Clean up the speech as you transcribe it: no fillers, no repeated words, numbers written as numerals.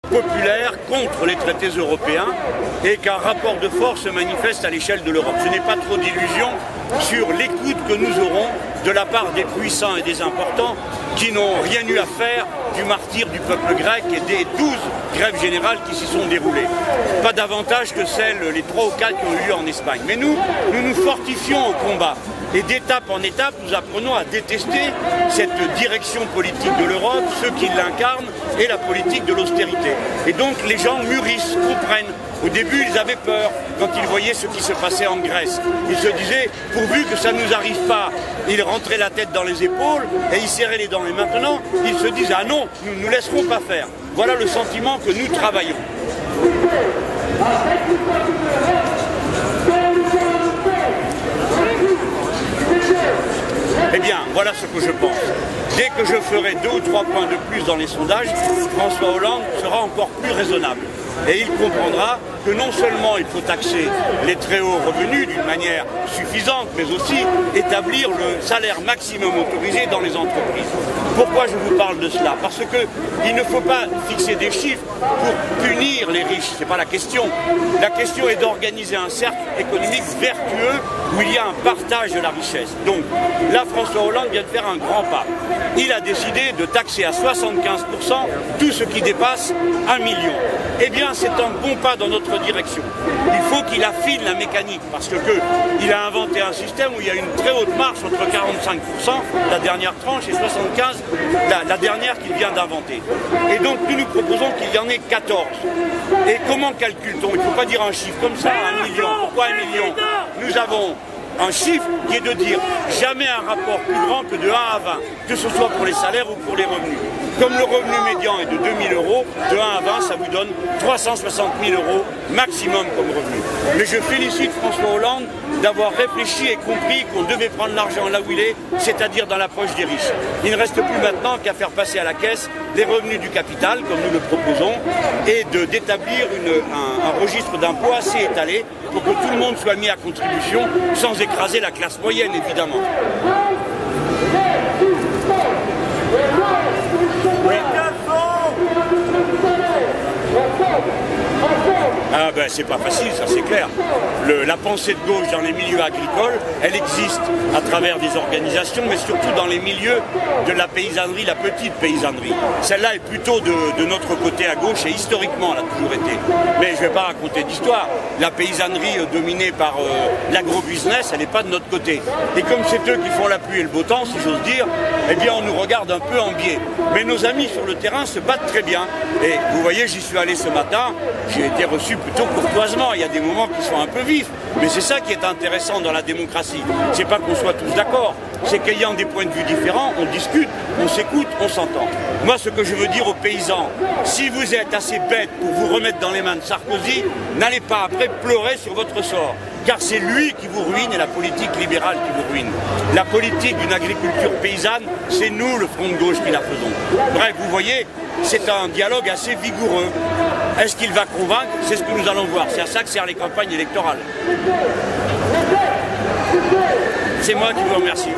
populaire contre les traités européens et qu'un rapport de force se manifeste à l'échelle de l'Europe. Je n'ai pas trop d'illusions sur l'écoute que nous aurons de la part des puissants et des importants qui n'ont rien eu à faire du martyre du peuple grec et des 12 grèves générales qui s'y sont déroulées. Pas davantage que les 3 ou 4 qui ont eu lieu en Espagne. Mais nous nous fortifions au combat. Et d'étape en étape, nous apprenons à détester cette direction politique de l'Europe, ceux qui l'incarnent, et la politique de l'austérité. Et donc les gens mûrissent, comprennent. Au début, ils avaient peur quand ils voyaient ce qui se passait en Grèce. Ils se disaient, pourvu que ça ne nous arrive pas, ils rentraient la tête dans les épaules et ils serraient les dents. Et maintenant, ils se disent, ah non, nous ne nous laisserons pas faire. Voilà le sentiment que nous travaillons. Eh bien, voilà ce que je pense. Dès que je ferai 2 ou 3 points de plus dans les sondages, François Hollande sera encore plus raisonnable. Et il comprendra que non seulement il faut taxer les très hauts revenus d'une manière suffisante, mais aussi établir le salaire maximum autorisé dans les entreprises. Pourquoi je vous parle de cela? Parce qu'il ne faut pas fixer des chiffres pour punir les riches, ce n'est pas la question. La question est d'organiser un cercle économique vertueux où il y a un partage de la richesse. Donc là, François Hollande vient de faire un grand pas. Il a décidé de taxer à 75% tout ce qui dépasse 1 million. Eh bien, c'est un bon pas dans notre direction. Il faut qu'il affine la mécanique parce qu'il a inventé un système où il y a une très haute marge entre 45%, la dernière tranche, et 75%, la dernière qu'il vient d'inventer. Et donc, nous proposons qu'il y en ait 14. Et comment calcule-t-on? Il ne faut pas dire un chiffre comme ça, 1 million. Pourquoi 1 million? Nous avons un chiffre qui est de dire jamais un rapport plus grand que de 1 à 20, que ce soit pour les salaires ou pour les revenus. Comme le revenu médian est de 2 000 €, de 1 à 20, ça vous donne 360 000 € maximum comme revenu. Mais je félicite François Hollande d'avoir réfléchi et compris qu'on devait prendre l'argent là où il est, c'est-à-dire dans la poche des riches. Il ne reste plus maintenant qu'à faire passer à la caisse les revenus du capital, comme nous le proposons, et d'établir un registre d'impôts assez étalé pour que tout le monde soit mis à contribution, sans écraser la classe moyenne, évidemment. Ah ben c'est pas facile, ça c'est clair. La pensée de gauche dans les milieux agricoles, elle existe à travers des organisations, mais surtout dans les milieux de la paysannerie, la petite paysannerie. Celle-là est plutôt de notre côté à gauche et historiquement elle a toujours été. Mais je ne vais pas raconter d'histoire. La paysannerie dominée par l'agro-business, elle n'est pas de notre côté. Et comme c'est eux qui font la pluie et le beau temps, si j'ose dire, eh bien on nous regarde un peu en biais. Mais nos amis sur le terrain se battent très bien. Et vous voyez, j'y suis allé ce matin, j'ai été reçu plutôt courtoisement. Il y a des moments qui sont un peu vifs, mais c'est ça qui est intéressant dans la démocratie. C'est pas qu'on soit tous d'accord, c'est qu'ayant des points de vue différents, on discute, on s'écoute, on s'entend. Moi, ce que je veux dire aux paysans, si vous êtes assez bêtes pour vous remettre dans les mains de Sarkozy, n'allez pas après pleurer sur votre sort. Car c'est lui qui vous ruine et la politique libérale qui vous ruine. La politique d'une agriculture paysanne, c'est nous, le Front de gauche, qui la faisons. Bref, vous voyez, c'est un dialogue assez vigoureux. Est-ce qu'il va convaincre? C'est ce que nous allons voir. C'est à ça que servent les campagnes électorales. C'est moi qui vous remercie.